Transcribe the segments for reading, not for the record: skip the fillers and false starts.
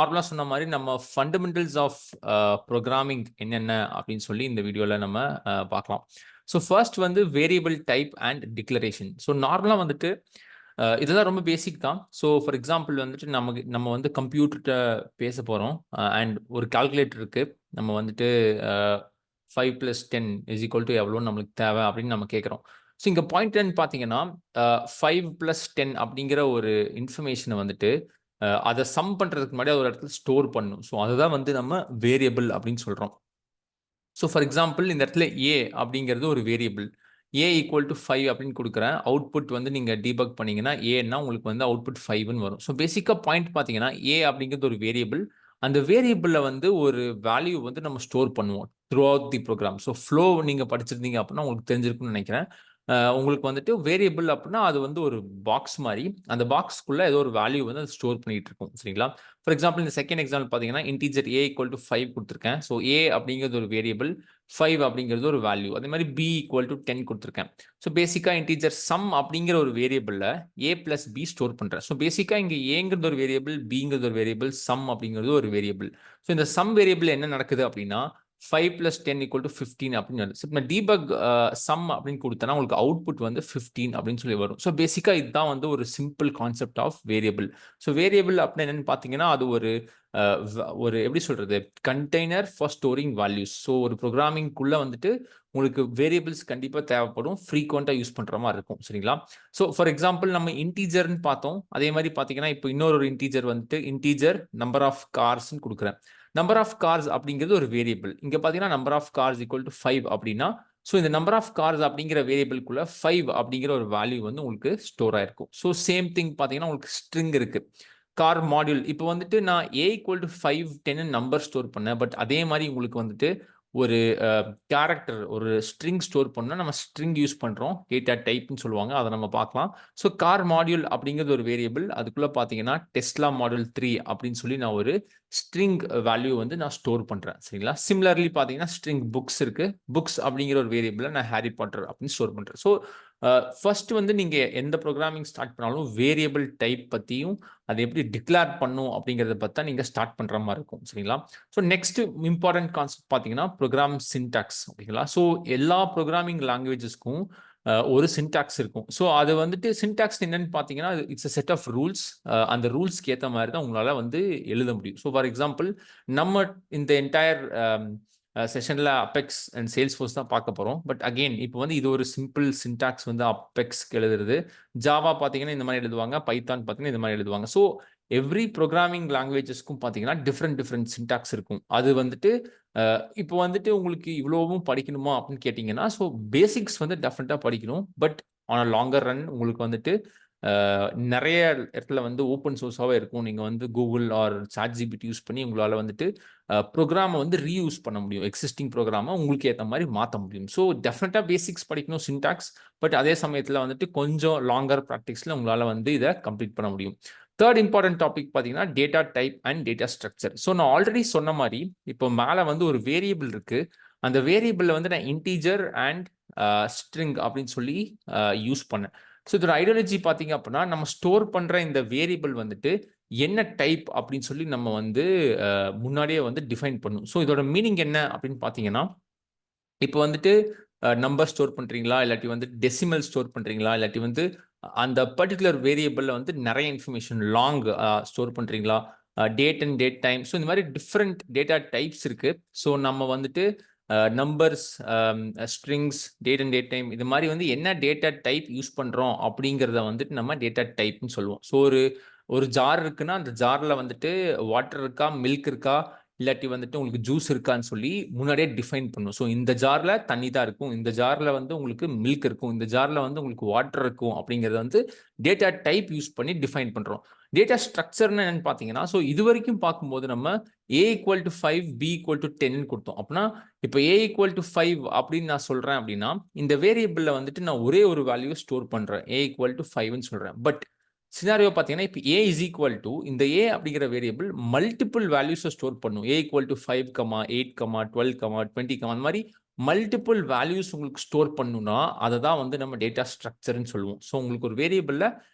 நார்மலா சொன்ன மாரி நம்ம ஃபண்டமெண்டல்ஸ் ஆஃப் புரோகிராமிங் என்னென்ன அப்படின்னு சொல்லி இந்த வீடியோல நம்ம பார்க்கலாம். ஸோ ஃபர்ஸ்ட் வந்து variable type and declaration. So நார்மலா வந்துட்டு இதெல்லாம் ரொம்ப பேசிக் தான். ஸோ ஃபார் எக்ஸாம்பிள் வந்துட்டு நம்ம வந்து கம்ப்யூட்டர்ட்ட பேச போறோம். அண்ட் ஒரு கால்குலேட்டர் இருக்கு. நம்ம வந்துட்டு 5 + 10 = எவ்வளோன்னு நம்மளுக்கு தேவை அப்படின்னு நம்ம கேட்கிறோம். ஸோ இங்க பாயிண்ட் என்னன்னு பார்த்தீங்கன்னா, 5 + 10 அப்படிங்கிற ஒரு இன்ஃபர்மேஷன வந்துட்டு அத சம் பண்றதுக்கு முன்னாடி அது ஒரு இடத்துல ஸ்டோர் பண்ணணும். ஸோ அதுதான் வந்து நம்ம வேரியபிள் அப்படின்னு சொல்றோம். ஸோ ஃபார் எக்ஸாம்பிள் இந்த இடத்துல ஏ அப்படிங்கிறது ஒரு வேரியபிள். ஏ = 5 அப்படின்னு குடுக்குறேன். அவுட்புட் வந்து நீங்க டீபக் பண்ணீங்கன்னா, ஏன்னா உங்களுக்கு வந்து அவுட்புட் 5ன்னு வரும். ஸோ பேசிக்கா பாயிண்ட் பார்த்தீங்கன்னா, ஏ அப்படிங்கிறது ஒரு வேரியபிள். அந்த வேரியபிள்ல வந்து ஒரு வேல்யூ வந்து நம்ம ஸ்டோர் பண்ணுவோம். Through out the program. So flow நீங்க படிச்சிருந்தீங்க அப்படின்னா உங்களுக்கு தெரிஞ்சிருக்கும்னு நினைக்கிறேன். உங்களுக்கு வந்துட்டு வேரியபிள் அப்படின்னா அது வந்து ஒரு பாக்ஸ் மாரி. அந்த பாக்ஸ்க்குள்ள ஏதோ ஒரு வேல்யூ வந்து அது ஸ்டோர் பண்ணிட்டு இருக்கும். சரிங்களா? ஃபார் எக்ஸாம்பிள் இந்த செகண்ட் எக்ஸாம்பிள் பார்த்தீங்கன்னா, இன்டிஜர் ஏ = 5 குடுத்துருக்கேன். ஸோ ஏ அப்படிங்கிறது ஒரு வேரியபிள், 5 அப்படிங்கிறது ஒரு வேல்யூ. அதே மாரி பி = 10 குடுத்துருக்கேன். ஸோ பேசிக்கா இன்டிஜர் சம் அப்படிங்கிற ஒரு வேரியபிள்ல ஏ பிளஸ் பி ஸ்டோர் பண்றேன். ஸோ பேசிக்கா இங்க ஏங்கிறது ஒரு வேரியபிள், பிங்கிறது ஒரு வேரியபிள், சம் அப்படிங்கிறது ஒரு வேரியபிள். ஸோ இந்த சம் வேரியபிள் என்ன நடக்குது அப்படின்னா, 5 + 10 = 15 அப்படின்னு வருது. இப்ப நான் டீபக் சம் அப்படின்னு குடுத்தேன்னா, உங்களுக்கு அவுட்புட் வந்து 15 அப்படின்னு சொல்லி வரும். ஸோ பேசிக்கா இதுதான் வந்து ஒரு simple concept of variable. So variable அப்படின்னா என்னன்னு பார்த்தீங்கன்னா, அது ஒரு அ ஒரு எப்படி சொல்றது? Container for storing values. So ஒரு புரோகிராமிங்குள்ள வந்துட்டு உங்களுக்கு வேரியபிள்ஸ் கண்டிப்பா தேவைப்படும். ஃப்ரீக்வென்ட்டா யூஸ் பண்ற மாரி இருக்கும். சரிங்களா? ஸோ ஃபார் எக்ஸாம்பிள் நம்ம இன்டிஜர்ன்னு பார்த்தோம். அதே மாரி பார்த்தீங்கன்னா, இப்போ இன்னொரு இன்டிஜர் வந்துட்டு இன்டிஜர் நம்பர் ஆஃப் கார்ஸ்ன்னு குடுக்குறேன். நம்பர் ஆஃப் கார்ஸ் அப்படிங்கிறது ஒரு வேரியபிள். இங்க பார்த்தீங்கன்னா, நம்பர் ஆஃப் கார்ஸ் = 5 அப்படின்னா, ஸோ இந்த நம்பர் ஆஃப் கார்ஸ் அப்படிங்கிற வேரியபிள்குள்ள 5 அப்படிங்கிற ஒரு வேல்யூ வந்து உங்களுக்கு ஸ்டோர் ஆயிருக்கும். ஸோ சேம் திங் பார்த்தீங்கன்னா, உங்களுக்கு ஸ்ட்ரிங் இருக்கு. Car module. இப்போ வந்துட்டு நான் ஏ = 5, 10 நம்பர் ஸ்டோர் பண்ணேன். பட் அதே மாரி உங்களுக்கு வந்துட்டு ஒரு கேரக்டர் ஒரு ஸ்ட்ரிங் ஸ்டோர் பண்ணா நம்ம ஸ்ட்ரிங் யூஸ் பண்றோம். டேட்டா டைப்ன்னு சொல்லுவாங்க. அத நம்ம பார்க்கலாம். ஸோ கார் மாடியூல் அப்படிங்கிறது ஒரு வேரியபிள். அதுக்குள்ள பார்த்தீங்கன்னா, டெஸ்லா மாடல் 3 அப்படின்னு சொல்லி நான் ஒரு ஸ்ட்ரிங் வேல்யூ வந்து நான் ஸ்டோர் பண்றேன். சரிங்களா? சிமிலர்லி பார்த்தீங்கன்னா, ஸ்ட்ரிங் புக்ஸ் இருக்கு. புக்ஸ் அப்படிங்கிற ஒரு வேரியபிள்ல நான் ஹாரி பாட்டர் அப்படின்னு ஸ்டோர் பண்றேன். ஸோ ஃபர்ஸ்ட் வந்து நீங்க எந்த புரோகிராமிங் ஸ்டார்ட் பண்ணாலும் வேரியபிள் டைப் பத்தியும், அத எப்படி டிக்ளேர் பண்ணும் அப்படிங்கிறத பத்தி தான் நீங்க ஸ்டார்ட் பண்ற மாரி இருக்கும். சரிங்களா? ஸோ நெக்ஸ்ட் இம்பார்ட்டன்ட் கான்செப்ட் பார்த்தீங்கன்னா, ப்ரோகிராம் சின்டாக்ஸ் ஓகேங்களா? ஸோ எல்லா ப்ரோகிராமிங் லாங்குவேஜஸ்க்கும் ஒரு சின்டாக்ஸ் இருக்கும். ஸோ அது வந்துட்டு சின்டாக்ஸ் என்னன்னு பார்த்தீங்கன்னா, it's a set of rules. அந்த ரூல்ஸ்க்கு ஏத்த மாரி தான் உங்களால வந்து எழுத முடியும். ஸோ ஃபார் எக்ஸாம்பிள் நம்ம இந்த என்டயர் செஷன்ல அபெக்ஸ் அண்ட் சேல்ஸ்ஃபோர்ஸ் தான் பார்க்க போறோம். பட் அகைன் இப்போ வந்து இது ஒரு சிம்பிள் சின்டாக்ஸ் வந்து அபெக்ஸ்க்கு எழுதுறது. ஜாவா பார்த்தீங்கன்னா இந்த மாரி எழுதுவாங்க. பைத்தான் பார்த்தீங்கன்னா இந்த மாரி எழுதுவாங்க. ஸோ எவ்ரி புரோகிராமிங் லாங்குவேஜஸ்க்கும் பார்த்தீங்கன்னா டிஃபரெண்ட் சின்டாக்ஸ் இருக்கும். அது வந்துட்டு இப்போ வந்துட்டு உங்களுக்கு இவ்வளவும் படிக்கணுமா அப்படின்னு கேட்டீங்கன்னா, ஸோ பேசிக்ஸ் வந்து டெஃபினட்டா படிக்கணும். But on a longer run உங்களுக்கு வந்துட்டு நெறைய இடத்துல வந்து ஓப்பன் சோர்ஸாவே இருக்கும். நீங்க வந்து Google ஆர் ChatGPT யூஸ் பண்ணி உங்களால வந்துட்டு புரோகிராம வந்து ரீயூஸ் பண்ண முடியும். எக்ஸிஸ்டிங் புரோகிராம உங்களுக்கு ஏத்த மாரி மாத்த முடியும். ஸோ டெஃபினட்டா பேசிக்ஸ் படிக்கணும் சின்டாக்ஸ். பட் அதே சமயத்துல வந்துட்டு கொஞ்சம் லாங்கர் பிராக்டிஸ்ல உங்களால வந்து இத கம்ப்ளீட் பண்ண முடியும். 3 இம்பார்ட்டன்ட் டாபிக் பார்த்தீங்கன்னா, data type and data structure. So நான் ஆல்ரெடி சொன்ன மாரி, இப்போ மேல வந்து ஒரு வேரியபிள் இருக்கு. அந்த வேரியபிள்ல வந்து நான் இன்டிஜர் அண்ட் ஸ்ட்ரிங் அப்படின்னு சொல்லி யூஸ் பண்ணேன். ஸோ இதோட ஐடியாலஜி பார்த்தீங்க அப்படின்னா, நம்ம ஸ்டோர் பண்ற இந்த வேரியபிள் வந்துட்டு என்ன டைப் அப்படின்னு சொல்லி நம்ம வந்து முன்னாடியே வந்து டிஃபைன் பண்ணணும். ஸோ இதோட மீனிங் என்ன அப்படின்னு பார்த்தீங்கன்னா, இப்போ வந்துட்டு நம்பர் ஸ்டோர் பண்றீங்களா? இல்லாட்டி வந்து டெசிமல் ஸ்டோர் பண்றீங்களா? இல்லாட்டி வந்து அந்த பர்ட்டிகுலர் வேரியபிள்ல வந்து நெறைய இன்ஃபர்மேஷன் லாங் ஸ்டோர் பண்றீங்களா? Date and date time. So இந்த மாரி டிஃபரெண்ட் டேட்டா டைப்ஸ் இருக்கு. ஸோ நம்ம வந்துட்டு numbers, strings, date and date time இது மாரி வந்து என்ன டேட்டா டைப் யூஸ் பண்றோம் அப்படிங்கிறத வந்துட்டு நம்ம டேட்டா டைப்ன்னு சொல்லுவோம். ஸோ ஒரு ஒரு ஜார் இருக்குன்னா, அந்த ஜார்ல வந்துட்டு வாட்டர் இருக்கா? மில்க் இருக்கா? இல்லாட்டி வந்துட்டு உங்களுக்கு ஜூஸ் இருக்கான்னு சொல்லி முன்னாடியே டிஃபைன் பண்ணும். ஸோ இந்த ஜார்ல தண்ணி தான் இருக்கும். இந்த ஜார்ல வந்து உங்களுக்கு மில்க் இருக்கும். இந்த ஜார்ல வந்து உங்களுக்கு வாட்டர் இருக்கும். அப்படிங்கிறத வந்து டேட்டா டைப் யூஸ் பண்ணி டிஃபைன் பண்றோம். டேட்டா ஸ்ட்ரக்சர்ன்னு என்னன்னு பார்த்தீங்கன்னா, ஸோ இதுவரைக்கும் பார்க்கும்போது நம்ம A = 5, B = 10ன்னு குடுத்தோம். அப்பன்னா இப்ப A = 5 அப்படின்னு நான் சொல்றேன் அப்படின்னா, இந்த வேரியபிள்ல வந்துட்டு நான் ஒரே ஒரு வேல்யூவ ஸ்டோர் பண்றேன். A = 5ன்னு சொல்றேன். பட் சினாரியோ பார்த்தீங்கன்னா, இப்ப A இந்த A அப்படிங்கிற வேரியபிள் மல்டிபிள் வேல்யூஸ ஸ்டோர் பண்ணும். A = 5, 8, 12, 20 அந்த மாரி மல்டிபிள் வேல்யூஸ் உங்களுக்கு ஸ்டோர் பண்ணணும்னா, அத தான் வந்து நம்ம டேட்டா ஸ்ட்ரக்சர்ன்னு சொல்லுவோம். ஸோ உங்களுக்கு ஒரு வேரியபிள்ல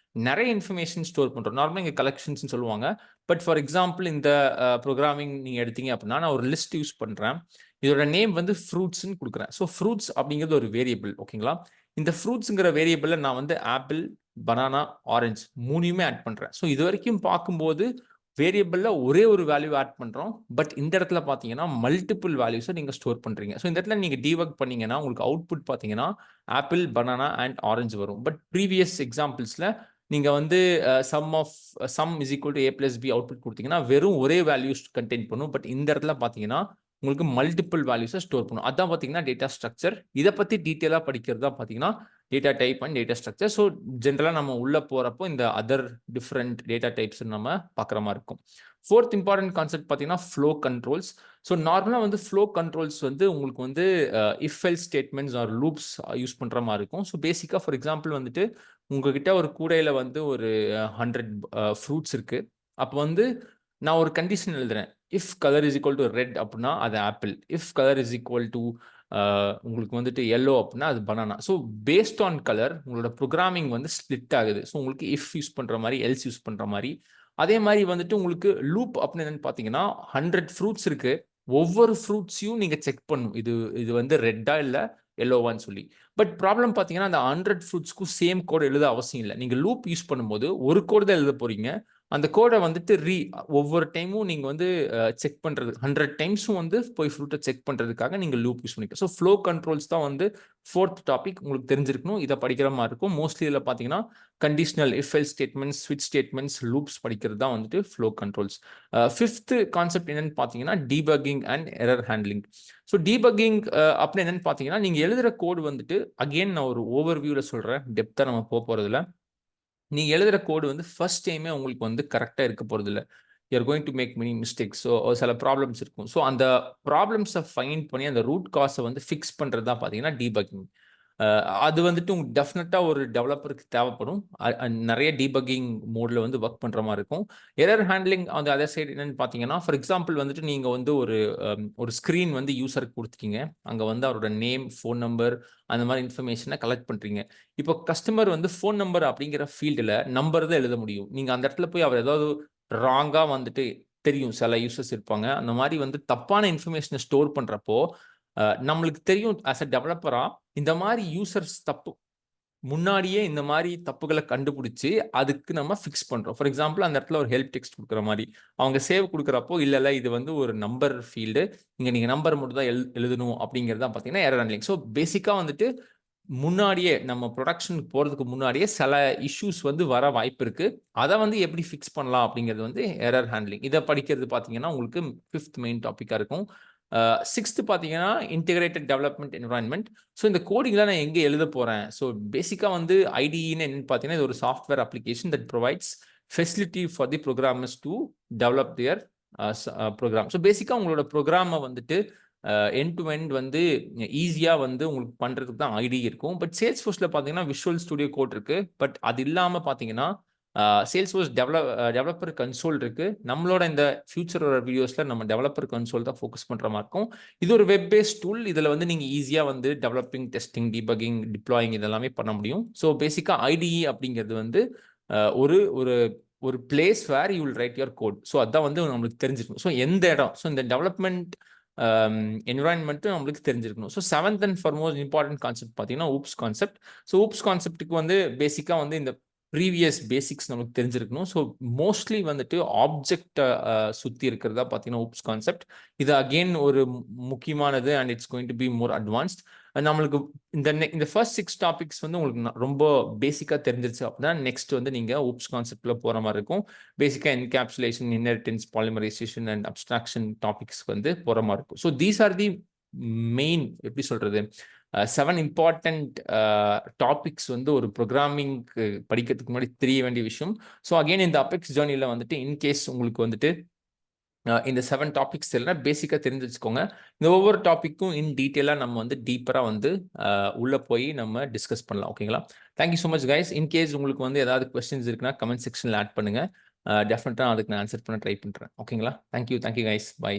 நிறைய இன்ஃபர்மேஷன் ஸ்டோர் பண்ணுறோம். நார்மலாக இங்கே கலெக்ஷன்ஸ்னு சொல்லுவாங்க. பட் ஃபார் எக்ஸாம்பிள் இந்த ப்ரோக்ராமிங் நீங்கள் எடுத்தீங்க அப்படின்னா நான் ஒரு லிஸ்ட் யூஸ் பண்ணுறேன். இதோட நேம் வந்து ஃப்ரூட்ஸ்ன்னு கொடுக்குறேன். ஸோ ஃப்ரூட்ஸ் அப்படிங்கிறது ஒரு வேரியபிள். ஓகேங்களா? இந்த ஃப்ரூட்ஸுங்கிற வேரியபிளில் நான் வந்து ஆப்பிள், பனானா, ஆரஞ்சு மூணையுமே ஆட் பண்ணுறேன். ஸோ இது வரைக்கும் பார்க்கும்போது வேரியபிளில் ஒரே ஒரு வேல்யூ ஆட் பண்ணுறோம். பட் இந்த இடத்துல பார்த்தீங்கன்னா மல்டிபிள் வேல்யூஸை நீங்கள் ஸ்டோர் பண்ணுறீங்க. ஸோ இந்த இடத்துல நீங்கள் டீவர்க் பண்ணீங்கன்னா உங்களுக்கு அவுட்புட் பார்த்தீங்கன்னா ஆப்பிள், பனானா அண்ட் ஆரஞ்சு வரும். பட் ப்ரீவியஸ் எக்ஸாம்பிள்ஸில் நீங்கள் வந்து sum is equal to A plus B output கொடுத்தீங்கன்னா வெறும் ஒரே வேல்யூஸ் கண்டெயின் பண்ணும். பட் இந்த இடத்துல பார்த்தீங்கன்னா உங்களுக்கு மல்டிபிள் வேல்யூஸை ஸ்டோர் பண்ணும். அதான் பார்த்தீங்கன்னா டேட்டா ஸ்ட்ரக்சர். இதை பற்றி டீட்டெயிலாக படிக்கிறது தான் பார்த்தீங்கன்னா data type and data structure. So ஜென்ரலாக நம்ம உள்ள போகிறப்போ இந்த அதர் டிஃப்ரெண்ட் டேட்டா டைப்ஸ் நம்ம பார்க்குற மாதிரி இருக்கும். ஃபோர்த் இம்பார்ட்டன்ட் கான்செப்ட் பார்த்தீங்கன்னா ஃப்ளோ கண்ட்ரோல்ஸ். ஸோ நார்மலாக வந்து ஃப்ளோ கண்ட்ரோல்ஸ் வந்து உங்களுக்கு வந்து if else statements are loops use பண்ணுற மாதிரி இருக்கும். ஸோ பேசிக்காக ஃபார் எக்ஸாம்பிள் வந்துட்டு உங்ககிட்ட ஒரு கூடையில் வந்து ஒரு 100 ஃப்ரூட்ஸ் இருக்கு. அப்போ வந்து நான் ஒரு கண்டிஷன் எழுதுறேன். If colour is equal to red அப்படின்னா அது apple. If colour is equal to உங்களுக்கு வந்துட்டு எல்லோ அப்படின்னா அது banana. So based on colour உங்களோட ப்ரோக்ராமிங் வந்து ஸ்ப்ளிட் ஆகுது. ஸோ உங்களுக்கு இஃப் யூஸ் பண்ணுற மாதிரி, எல்ஸ் யூஸ் பண்ணுற மாதிரி. அதே மாதிரி வந்துட்டு உங்களுக்கு லூப் அப்படின்னு என்னன்னு பார்த்தீங்கன்னா 100 ஃப்ரூட்ஸ் இருக்கு. ஒவ்வொரு ஃப்ரூட்ஸையும் நீங்கள் செக் பண்ணும். இது வந்து ரெட்டா இல்லை எல்லோவான்னு சொல்லி. பட் ப்ராப்ளம் பார்த்தீங்கன்னா அந்த 100 ஃப்ரூட்ஸ்க்கும் சேம் கோட் எழுத அவசியம் இல்லை. நீங்கள் லூப் யூஸ் பண்ணும்போது ஒரு கோட் தான் எழுத போறீங்க. அந்த கோடை வந்துட்டு ஒவ்வொரு டைமும் நீங்கள் வந்து செக் பண்ணுறது 100 டைம்ஸும் வந்து போய் ஃப்ரூட்டை செக் பண்ணுறதுக்காக நீங்கள் லூப் யூஸ் பண்ணிக்கலாம். ஸோ ஃப்ளோ கண்ட்ரோல்ஸ் தான் வந்து ஃபோர்த் டாபிக் உங்களுக்கு தெரிஞ்சிருக்கணும். இதை படிக்கிற மாதிரி இருக்கும். மோஸ்ட்லி இதில் பார்த்தீங்கன்னா கண்டிஷனல் இஃப் எல்ஸ் ஸ்டேட்மெண்ட்ஸ், ஸ்விட்ச் ஸ்டேட்மெண்ட்ஸ், லூப்ஸ் படிக்கிறது தான் வந்துட்டு ஃப்ளோ கண்ட்ரோல்ஸ். ஃபிஃப்த் கான்செப்ட் என்னன்னு பார்த்தீங்கன்னா debugging and error handling. So debugging அப்படின்னு என்னன்னு பார்த்தீங்கன்னா நீங்கள் எழுதுகிற கோடு வந்துட்டு அகெயின் நான் ஒரு ஓவர் வியூவில் சொல்கிறேன். டெப்த்தாக நம்ம போகிறதில்ல. நீங்கள் எழுதுகிற கோடு வந்து ஃபர்ஸ்ட் டைமே உங்களுக்கு வந்து கரெக்டாக இருக்க போகிறது இல்லை. You're going to make many mistakes. So சில ப்ராப்ளம்ஸ் இருக்கும். ஸோ அந்த ப்ராப்ளம்ஸை ஃபைண்ட் பண்ணி அந்த ரூட் காஸை வந்து ஃபிக்ஸ் பண்ணுறது தான் பார்த்தீங்கன்னா டீபக்கிங். அது வந்துட்டு உங்களுக்கு டெஃபினட்டாக ஒரு டெவலப்பருக்கு தேவைப்படும். நிறைய டீபக்கிங் மோடில் வந்து ஒர்க் பண்ணுற மாதிரி இருக்கும். எரர் ஹேண்ட்லிங் அந்த அதர் சைடு என்னன்னு பார்த்தீங்கன்னா ஃபார் எக்ஸாம்பிள் வந்துட்டு நீங்கள் வந்து ஒரு ஸ்க்ரீன் வந்து யூசருக்கு கொடுத்துட்டீங்க. அங்கே வந்து அவரோட நேம், ஃபோன் நம்பர் அந்த மாதிரி இன்ஃபர்மேஷனை கலெக்ட் பண்ணுறீங்க. இப்போ கஸ்டமர் வந்து ஃபோன் நம்பர் அப்படிங்கிற ஃபீல்டில் நம்பர் தான் எழுத முடியும். நீங்கள் அந்த இடத்துல போய் அவர் ஏதாவது ராங்காக வந்துட்டு தெரியும், சில யூசர்ஸ் இருப்பாங்க. அந்த மாதிரி வந்து தப்பான இன்ஃபர்மேஷனை ஸ்டோர் பண்ணுறப்போ நம்மளுக்கு தெரியும் ஆஸ் அ டெவலப்பரா இந்த மாதிரி யூசர்ஸ் தப்பு முன்னாடியே இந்த மாதிரி தப்புகளை கண்டுபிடிச்சி அதுக்கு நம்ம ஃபிக்ஸ் பண்றோம். ஃபார் எக்ஸாம்பிள் அந்த இடத்துல ஒரு ஹெல்ப் டெக்ஸ்ட் கொடுக்குற மாதிரி அவங்க சேவ் கொடுக்குறப்போ இல்ல இது வந்து ஒரு நம்பர் ஃபீல்டு, இங்க நீங்க நம்பர் மட்டும் தான் எழுதணும் அப்படிங்கிறது பார்த்தீங்கன்னா எரர் ஹேண்ட்லிங். ஸோ பேசிக்கா வந்துட்டு முன்னாடியே நம்ம ப்ரொடக்ஷன் போறதுக்கு முன்னாடியே சில இஷ்யூஸ் வந்து வர வாய்ப்பு இருக்கு. அதை வந்து எப்படி ஃபிக்ஸ் பண்ணலாம் அப்படிங்கிறது வந்து எரர் ஹேண்ட்லிங். இதை படிக்கிறது பார்த்தீங்கன்னா உங்களுக்கு 5th மெயின் டாப்பிக்கா இருக்கும். 6th பார்த்தீங்கன்னா இன்டிகிரேட்டட் டெவலப்மெண்ட் என்வரான்மெண்ட். ஸோ இந்த கோடிங்லாம் நான் எங்கே எழுத போகிறேன்? ஸோ பேசிக்காக வந்து ஐடின்னு என்னன்னு பார்த்தீங்கன்னா இது ஒரு software application that provides facility for the programmers to develop their program. So பேசிக்காக உங்களோட ப்ரோக்ராமை வந்துட்டு எண்ட் டு எண்ட் வந்து ஈஸியாக வந்து உங்களுக்கு பண்ணுறதுக்கு தான் ஐடி இருக்கும். பட் சேல்ஸ் ஃபோர்ஸில் பார்த்தீங்கன்னா விஷுவல் ஸ்டுடியோ கோட் இருக்குது. பட் அது இல்லாமல் பார்த்தீங்கன்னா சேல்ஸ் ஃபோர்ஸ் டெவலப்பர் கன்சோல் இருக்குது. நம்மளோட இந்த ஃபியூச்சரோட வீடியோஸில் நம்ம டெவலப்பர் கன்சோல் தான் ஃபோக்கஸ் பண்ணுற மாதிரி இருக்கும். இது ஒரு வெப் பேஸ்ட் டூல். இதில் வந்து நீங்கள் ஈஸியாக வந்து டெவலப்பிங், டெஸ்டிங், டிபக்கிங், டிப்ளாயிங் இதெல்லாமே பண்ண முடியும். ஸோ பேசிக்காக ஐடிஇ அப்படிங்கிறது வந்து ஒரு ஒரு ஒரு place where you will write your code. So அதான் வந்து நம்மளுக்கு தெரிஞ்சிருக்கும். ஸோ எந்த இடம், ஸோ இந்த டெவலப்மெண்ட் என்வரான்மெண்ட்டும் நம்மளுக்கு தெரிஞ்சிருக்கணும். So 7th and foremost important concept பார்த்தீங்கன்னா ஊப்ஸ் கான்செப்ட். ஸோ ஊப்ஸ் கான்செப்ட்டுக்கு வந்து பேசிக்காக வந்து இந்த ப்ரீவியஸ் பேசிக்ஸ் நமக்கு தெரிஞ்சிருக்கணும். ஸோ மோஸ்ட்லி வந்துட்டு ஆப்ஜெக்டை சுற்றி இருக்கிறதா பார்த்தீங்கன்னா ஊப்ஸ் கான்செப்ட். இது அகெயின் ஒரு முக்கியமானது and it's going to be more advanced. நம்மளுக்கு இந்த ஃபர்ஸ்ட் 6 டாபிக்ஸ் வந்து உங்களுக்கு ரொம்ப பேசிக்காக தெரிஞ்சிருச்சு அப்படின்னா நெக்ஸ்ட் வந்து நீங்கள் ஊப்ஸ் கான்செப்டில் போகிற மாதிரி இருக்கும். பேசிக்காக encapsulation, inheritance, polymerisation and abstraction topics வந்து போகிற மாதிரி இருக்கும். So these are the main எப்படி சொல்கிறது 7 இம்பார்ட்டன்ட் டாபிக்ஸ் வந்து ஒரு ப்ரோக்ராமிங்க்கு படிக்கிறதுக்கு முன்னாடி தெரிய வேண்டிய விஷயம். ஸோ அகெயின் இந்த அபெக்ஸ் ஜேர்னியில் வந்துட்டு இன்கேஸ் உங்களுக்கு வந்துட்டு இந்த 7 டாபிக்ஸ் எல்லாம் பேசிக்காக தெரிஞ்சு வச்சுக்கோங்க. இந்த ஒவ்வொரு டாப்பிக்கும் இன் டீட்டெயிலாக நம்ம வந்து டீப்பராக வந்து உள்ளே போய் நம்ம டிஸ்கஸ் பண்ணலாம். ஓகேங்களா? Thank you so much guys. In case உங்களுக்கு வந்து ஏதாவது கொஸ்டின்ஸ் இருக்குன்னா கமெண்ட் செக்ஷனில் ஆட் பண்ணுங்கள். டெஃபினட்டாக அதுக்கு நான் ஆன்சர் பண்ண ட்ரை பண்ணுறேன். ஓகேங்களா? Thank you guys. பை.